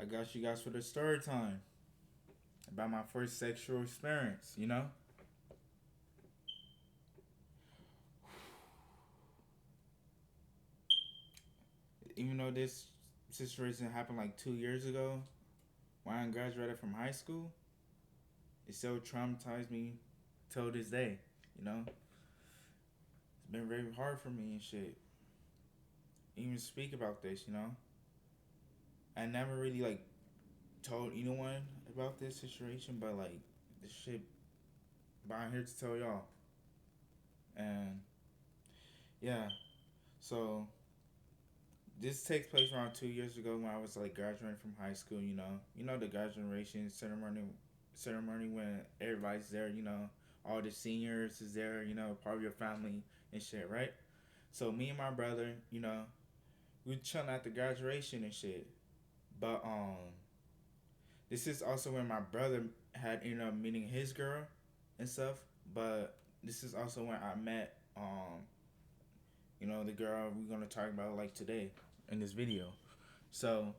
I got you guys for the story time about my first sexual experience. Even though this situation happened like 2 years ago, when I graduated from high school, it still traumatized me till this day. You know, it's been very hard for me and shit. Even speak about this. I never really like told anyone about this situation, but like this shit, but I'm here to tell y'all. And yeah, so this takes place around 2 years ago when I was like graduating from high school. The graduation ceremony when everybody's there. All the seniors is there. Part of your family and shit, right? So me and my brother, we chilling at the graduation and shit. But this is also when my brother had ended up meeting his girl and stuff. But this is also when I met the girl we're gonna talk about like today in this video. So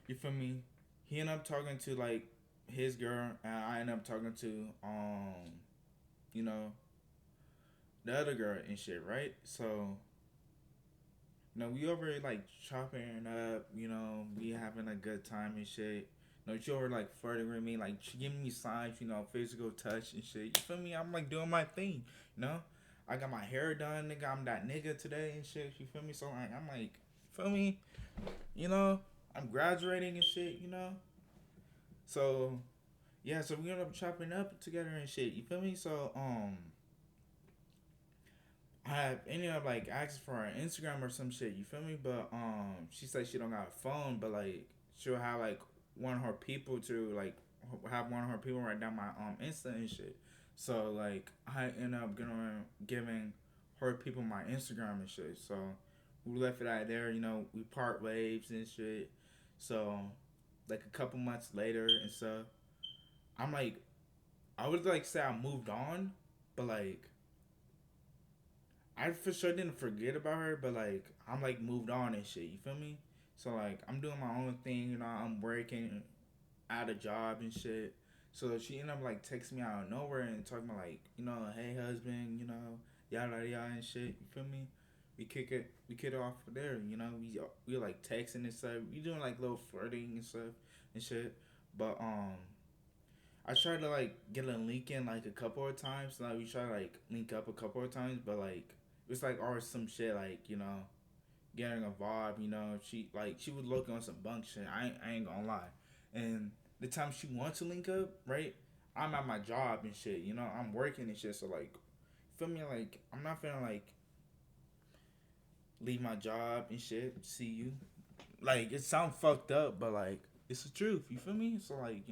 you feel me? He ended up talking to like his girl, and I ended up talking to you know, the other girl and shit, right? So we over like chopping up, we having a good time and shit. She over like flirting with me, like she giving me signs, physical touch and shit. You feel me? I'm like doing my thing, you know. I got my hair done, nigga. I'm that nigga today and shit. You feel me? So like, I'm like, feel me? You know, I'm graduating and shit. So yeah, so we ended up chopping up together and shit. You feel me? So I ended up like asking for her Instagram or some shit. You feel me? But she said she don't got a phone, but like she'll have like one of her people to like have one of her people write down my Insta and shit. So like I end up giving her people my Instagram and shit. So we left it out there. We part waves and shit. So like a couple months later and stuff, I'm like I would like say I moved on, but like I for sure didn't forget about her, but like I'm like moved on and shit. You feel me? So like I'm doing my own thing. I'm working at a job and shit. So she ended up like texting me out of nowhere and talking about like hey husband, yada yada and shit. You feel me? We kick it off there. We like texting and stuff. We doing like little flirting and stuff and shit. But I tried to like get a link in like a couple of times. Like we tried to like link up a couple of times, but like it was like always some shit like getting a vibe. She was looking on some bunk shit. I ain't gonna lie. And the time she wants to link up, right? I'm at my job and shit. I'm working and shit. So like, feel me? Like I'm not feeling like leave my job and shit. See you. Like it sounds fucked up, but like it's the truth. You feel me? So like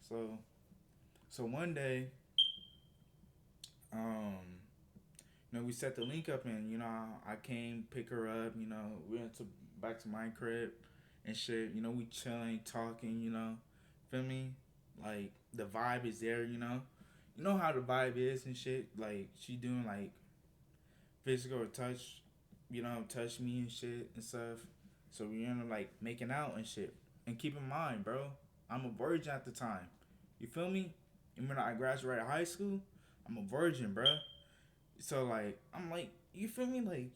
so so one day um we set the link up and I came pick her up. We went to back to my crib and shit. We chilling, talking. Feel me? Like the vibe is there. You know how the vibe is and shit. Like she doing like physical touch. Touch me and shit and stuff. So we end up like making out and shit. And keep in mind, bro, I'm a virgin at the time. You feel me? And when I graduated high school, I'm a virgin, bro. So like I'm like, you feel me? Like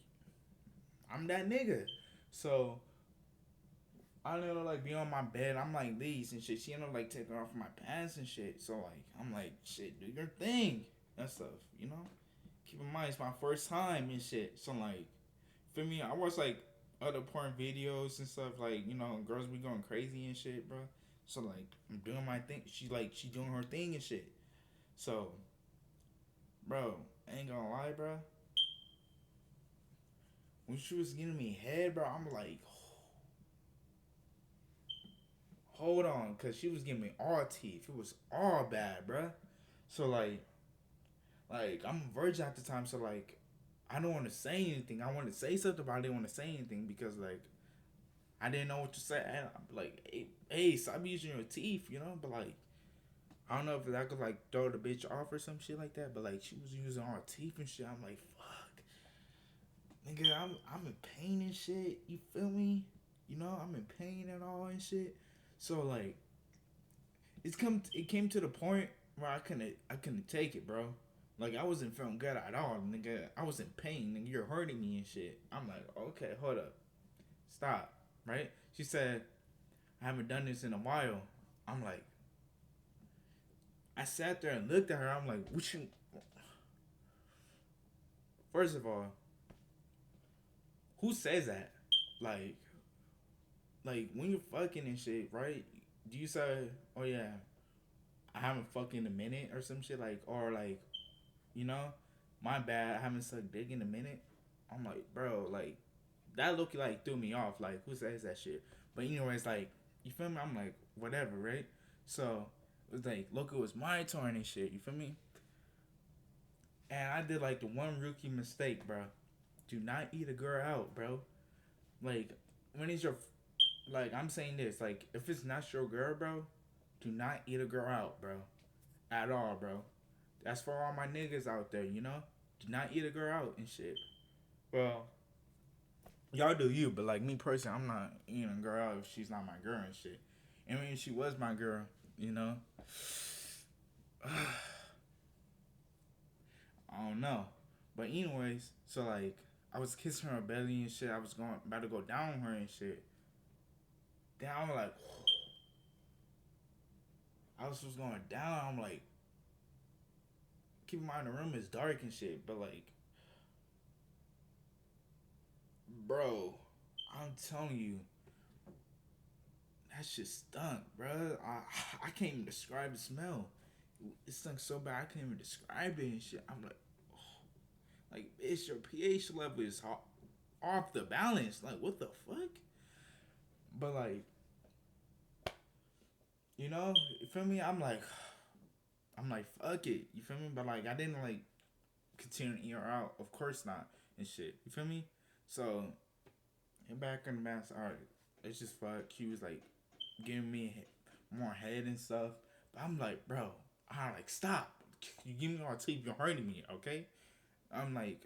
I'm that nigga. So I ended up like being on my bed. I'm like these and shit. She ended up like taking off my pants and shit. So like I'm like shit, do your thing and stuff. Keep in mind it's my first time and shit. So like, for me, I watch like other porn videos and stuff. Like girls be going crazy and shit, bro. So like I'm doing my thing. She doing her thing and shit. So, bro, I ain't gonna lie, bro. When she was giving me head, bro, I'm like, hold on, cause she was giving me all teeth. It was all bad, bro. So like I'm a virgin at the time, so like I don't want to say anything. I want to say something, but I didn't want to say anything because like I didn't know what to say. And I'm like, hey, stop using your teeth. But like I don't know if that could like throw the bitch off or some shit like that. But like she was using all her teeth and shit. I'm like, fuck, nigga, I'm in pain and shit. You feel me? I'm in pain and all and shit. So like, it came to the point where I couldn't take it, bro. Like I wasn't feeling good at all, nigga. I was in pain, nigga. You're hurting me and shit. I'm like, okay, hold up, stop, right? She said, I haven't done this in a while. I'm like, I sat there and looked at her. I'm like, what you? First of all, who says that? Like, like when you're fucking and shit, right? Do you say, oh yeah, I haven't fucked in a minute or some shit like, or like, you know, my bad, I haven't sucked dick in a minute. I'm like, bro, like that look like threw me off. Like, who says that shit? But anyways, like, you feel me? I'm like, whatever, right? So it was like, look, it was my turn and shit. You feel me? And I did like the one rookie mistake, bro. Do not eat a girl out, bro. Like, when it's your, like, I'm saying this, like, if it's not your girl, bro, do not eat a girl out, bro. At all, bro. That's for all my niggas out there, you know? Do not eat a girl out and shit. Well, y'all do you, but like me personally, I'm not eating a girl out if she's not my girl and shit. And when she was my girl, you know, I don't know. But anyways, so like I was kissing her belly and shit. I was going about to go down on her and shit. Then I'm like, I was just going down. I'm like, keep in mind the room is dark and shit. But like, bro, I'm telling you, that shit stunk, bro. I can't even describe the smell. It stunk so bad I can't even describe it and shit. I'm like, like, bitch, your pH level is off the balance. Like, what the fuck? But like, you feel me? I'm like, fuck it. You feel me? But like, I didn't like continue to eat her out. Of course not, and shit. You feel me? So, and back in the mass, all right, it's just fuck. He was like giving me more head and stuff. But I'm like, bro, I like stop. You give me all teeth. You're hurting me, okay? I'm like,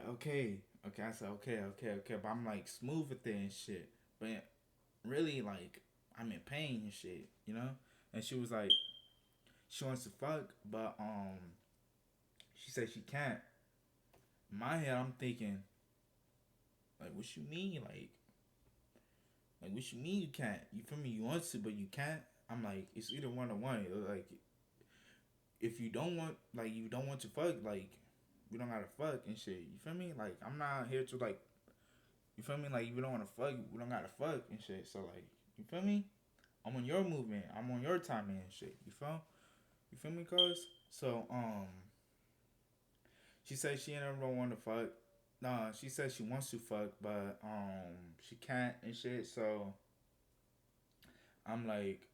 okay, okay. I said, okay, okay, okay. But I'm like smooth with it and shit. But really, like, I'm in pain and shit, you know? And she was like, she wants to fuck, but she said she can't. In my head, I'm thinking, like, what you mean, like what you mean you can't? You feel me? You want to, but you can't. I'm like, it's either one or one. Like, if you don't want, like, you don't want to fuck, like, we don't gotta fuck and shit. You feel me? Like, I'm not here to like, you feel me? Like, if you don't want to fuck, we don't gotta fuck and shit. So like, you feel me? I'm on your movement. I'm on your timing and shit. You feel? You feel me, cuz? So, she said she ain't ever don't want to fuck. Nah, she said she wants to fuck, but she can't and shit. So I'm like,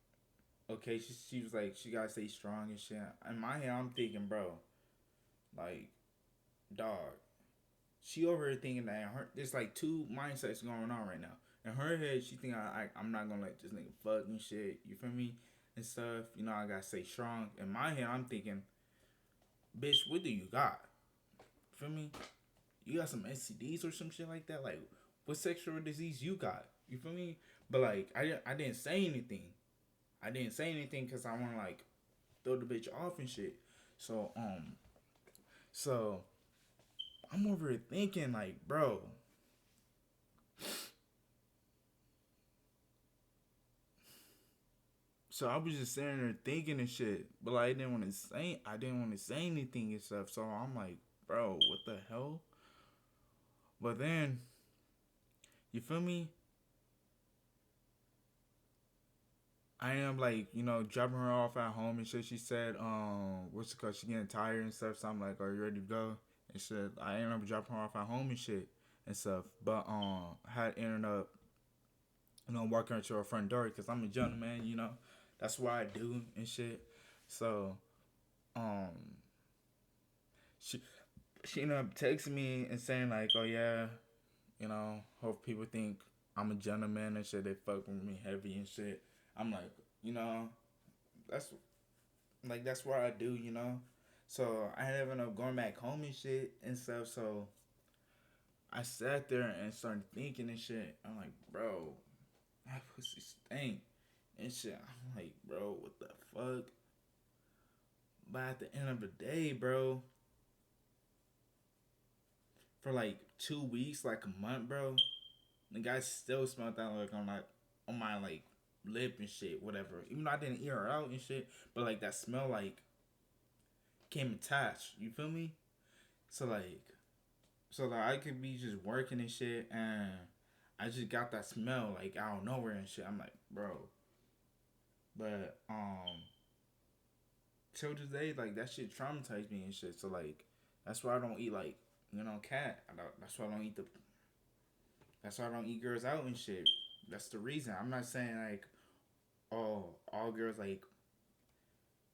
okay. She was like, she gotta stay strong and shit. In my head, I'm thinking, bro, like, dog. She over here thinking that her there's like two mindsets going on right now. In her head, she think I'm not gonna let this nigga fuck and shit. You feel me? And stuff. I gotta stay strong. In my head, I'm thinking, bitch, what do you got? Feel me? You got some STDs or some shit like that? Like, what sexual disease you got? You feel me? But like, I didn't say anything. I didn't say anything because I want to like throw the bitch off and shit. So so I'm over here thinking like, bro. So I was just sitting there thinking and shit, but like, I didn't want to say anything and stuff. So I'm like, bro, what the hell? But then, you feel me? I am like, dropping her off at home and shit. She said, what's it called? She getting tired and stuff. So I'm like, are you ready to go? And shit. I ended up dropping her off at home and shit and stuff. But I had ended up, walking her to her front door because I'm a gentleman. That's what I do and shit. So um, she she ended up texting me and saying like, oh yeah, hope people think I'm a gentleman and shit. They fuck with me heavy and shit. I'm like, you know, that's that's what I do. So I ended up going back home and shit and stuff. So I sat there and started thinking and shit. I'm like, bro, that pussy stink and shit. I'm like, bro, what the fuck? But at the end of the day, bro, for like 2 weeks, like a month, bro, the guy still smelled that like on my like lip and shit, whatever. Even though I didn't eat her out and shit, but like that smell like came attached. You feel me? So like, I could be just working and shit, and I just got that smell like out of nowhere and shit. I'm like, bro, but till this day, like that shit traumatized me and shit. So like, that's why I don't eat like cat. That's why I don't eat the. That's why I don't eat girls out and shit. That's the reason. I'm not saying like, oh, all girls like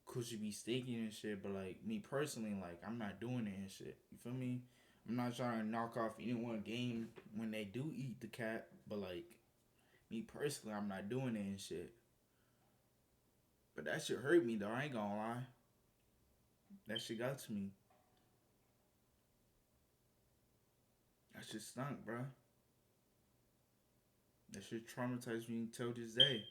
could be stinky and shit, but like me personally, like I'm not doing it and shit. You feel me? I'm not trying to knock off anyone game when they do eat the cat, but like me personally, I'm not doing it and shit. But that shit hurt me though. I ain't gonna lie. That shit got to me. That shit stunk, bro. That shit traumatized me till this day.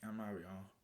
I'm out, y'all.